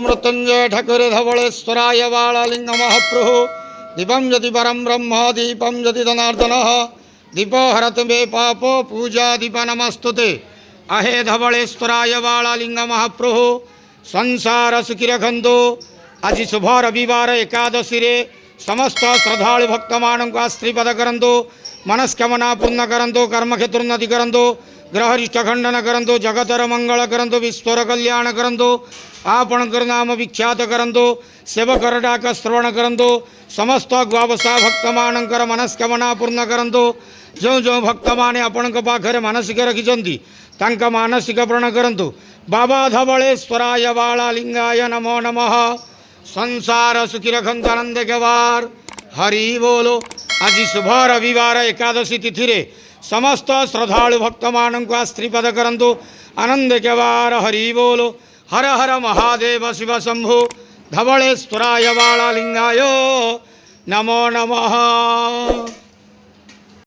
मृत्युंजय ठाकुर धवलेश्वराय बालालिंग महाप्रभु दीपम यदि परम ब्रह्म दीपम यदि धनार्दन दीप हरत मे पाप पूजा दीप नमस्तुते अहे धवलेश्वराय बालालिंग महाप्रभु संसार सुखी रखंतु। आज शुभ रविवार एकादशी रे समस्त श्रद्धालु भक्त मान आश्रीपद करंतु, मनस्कामना पूर्ण करंतु, कर्मक्षेत्रोन्नति करंतु, ग्रहरिष्ठ खंडन करंतु, जगतर मंगल करंतु, विश्वर कल्याण करंतु, आपणकर नाम विख्यात करंतु, सेवकर डाक श्रवण करंतु, समस्त ग्वावसा भक्त मानकर मनस्कामना पूर्ण करंतु। जो जो भक्त माने आपण पाखरे मानसिक रखिछंती तांका मानसिक पूर्ण करंतु। बाबा धवलेश्वराय बालालिंगाय नमो नमः। संसार सुखी रखंतु आनंद केवार हरि बोलो। आज शुभ रविवार एकादशी तिथि रे समस्त श्रद्धालु भक्त मानक आश्रीपद करंतु आनंद केवार हरि बोलो। हर हर महादेव शिव शंभु धवलेश्वराय बालालिंगाय नमो नमः।